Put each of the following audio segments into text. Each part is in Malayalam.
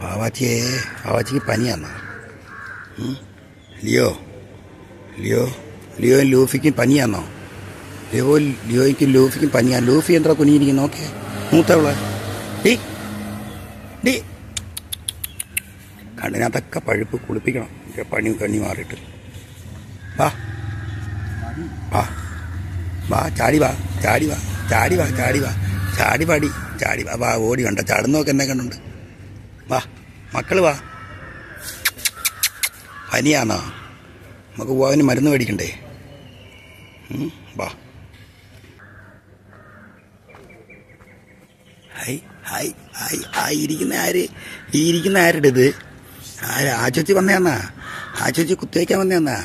വാവാച്ചിക്ക് പനിയാണോ? ലിയോ ലൂഫിക്കും പനിയാണോ? ലിയോയ്ക്കും ലൂഫിക്കും പനിയാ. ലൂഫി എന്താ കുനിയിരിക്കുന്നു? നോക്കേ മൂത്തവളെ കണ്ണിനകത്തൊക്കെ പഴുപ്പ് കുളിപ്പിക്കണം. കണ്ണി മാറിയിട്ട് ചാടി വാ ഓടി കണ്ട ചാടുന്നൊക്കെ എന്നെ കണ്ടുണ്ട്. വാ മക്കള് വാ. പനിയാണോ? നമുക്ക് പോവാന് മരുന്ന് മേടിക്കണ്ടേ? വാ. ഇരിക്കുന്ന ആരുടെ ഇത്? ആച്ചോച്ചി വന്നേന്നാ? ആച്ചോച്ചി കുത്തിവയ്ക്കാൻ വന്നേന്നാ?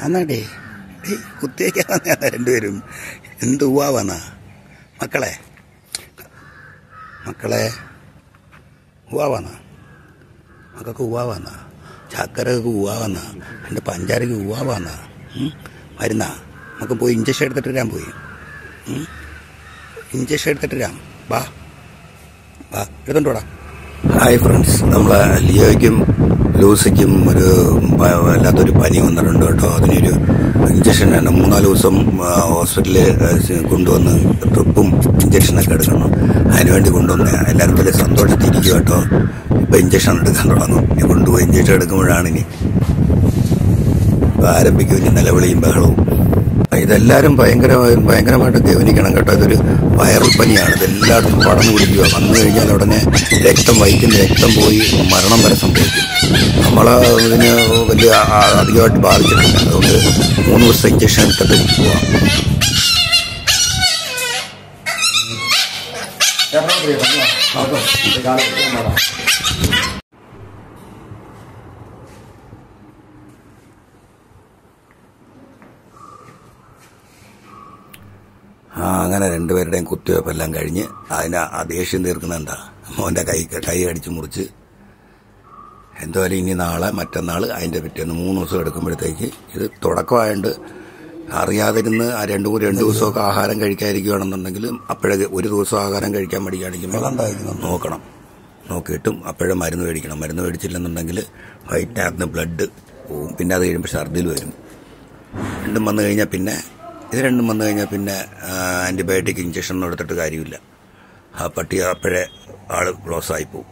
ആന്നാടേ കുത്തിവയ്ക്കാൻ വന്നേന്നാ രണ്ടുപേരും? എന്ത് ഉവാന്നാ മക്കളെ ഉവാന്നാ? മക്കൾക്ക് ഉവാന്നാ? ചക്കരക്ക് ഉവാന്നാ? എൻ്റെ പഞ്ചാരക്ക് ഉവാന്നാ? മരുന്നാ? നമുക്ക് പോയി ഇഞ്ചക്ഷൻ എടുത്തിട്ട് വരാൻ. ഇഞ്ചക്ഷൻ എടുത്തിട്ട് വരാം. വാ എടുത്തോണ്ടോടാ. ഹായ് ഫ്രണ്ട്സ്, നമ്മളെ ലിയോയ്ക്കും ലൂസിക്കും വല്ലാത്തൊരു പനി വന്നിട്ടുണ്ട് കേട്ടോ. അതിനൊരു ഇഞ്ചക്ഷൻ 3-4 ദിവസം ഹോസ്പിറ്റലിൽ കൊണ്ടുവന്ന് ട്രിപ്പും ഇഞ്ചക്ഷനൊക്കെ എടുക്കണം. അതിനുവേണ്ടി കൊണ്ടുവന്ന് എല്ലാവരും വലിയ സന്തോഷത്തിരിക്കും കേട്ടോ. ഇപ്പം ഇഞ്ചക്ഷൻ എടുക്കാൻ തുടങ്ങും. കൊണ്ടുപോയി ഇഞ്ചക്ഷൻ എടുക്കുമ്പോഴാണ് ഇനി ആരംഭിക്കും ഇനി നിലവിളിയും ബഹളവും. ഇതെല്ലാവരും ഭയങ്കരമായിട്ട് ഗവനിക്കണം കേട്ടോ. ഇതൊരു വൈറൽ പനിയാണ്. ഇതെല്ലായിടത്തും പടർന്നു പിടിക്കുക. വന്നു കഴിഞ്ഞാൽ ഉടനെ വയറ്റിൽ രക്തം പോയി മരണം വരെ സംഭവിക്കും. ഇതിന് വലിയ അധികമായിട്ട് ബാധിച്ചിട്ടില്ല. അതുകൊണ്ട് 3 ദിവസത്തെ ഇഞ്ചക്ഷൻ എടുത്തിട്ട് പോവാം. അങ്ങനെ രണ്ടുപേരുടെയും കുത്തിവയ്പ്പെല്ലാം കഴിഞ്ഞ് ആ ദേഷ്യം തീർക്കുന്നുണ്ടാ. മോൻ്റെ കൈ അടിച്ച് മുറിച്ച് എന്തായാലും ഇനി നാളെ മറ്റന്നാൾ അതിൻ്റെ പിറ്റേന്ന് 3 ദിവസം എടുക്കുമ്പോഴത്തേക്ക് ഇത് തുടക്കമായതുകൊണ്ട് അറിയാതിരുന്ന് ആ 2 ദിവസമൊക്കെ ആഹാരം കഴിക്കാതിരിക്കുകയാണെന്നുണ്ടെങ്കിൽ അപ്പോഴേ 1 ദിവസം ആഹാരം കഴിക്കാൻ മടിക്കാതിരിക്കുമ്പോൾ നോക്കണം. നോക്കിയിട്ടും അപ്പോഴേ മരുന്ന് മേടിക്കണം. മരുന്ന് മേടിച്ചില്ലെന്നുണ്ടെങ്കിൽ വയറ്റിനകത്ത് ബ്ലഡ് പോവും. പിന്നെ അത് കഴിയുമ്പോൾ ഛർദിൽ വരും. ഇത് രണ്ടും വന്നു കഴിഞ്ഞാൽ പിന്നെ ആൻറ്റിബയോട്ടിക് ഇഞ്ചക്ഷൻ ഒന്നും എടുത്തിട്ട് കാര്യമില്ല. ആ പട്ടി അപ്പോഴേ ക്ലോസ് ആയിപ്പോവും.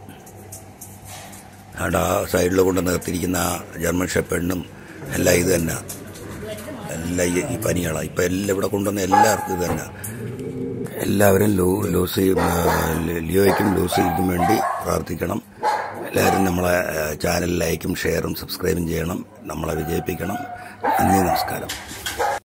ആ സൈഡിൽ കൊണ്ട് നിർത്തിയിരിക്കുന്ന ആ ജർമ്മൻ ഷെപ്പേർഡിനും എല്ലാം ഇത് തന്നെ. എല്ലാം ഈ പനികളാണ്. ഇപ്പം എല്ലാം ഇവിടെ കൊണ്ടുവന്ന എല്ലാവർക്കും ഇത് തന്നെ. എല്ലാവരും ലിയോയ്ക്കും ലൂസിക്കും വേണ്ടി പ്രാർത്ഥിക്കണം. എല്ലാവരും നമ്മളെ ചാനൽ ലൈക്കും ഷെയറും സബ്സ്ക്രൈബും ചെയ്യണം. നമ്മളെ വിജയിപ്പിക്കണം. നന്ദി, നമസ്കാരം.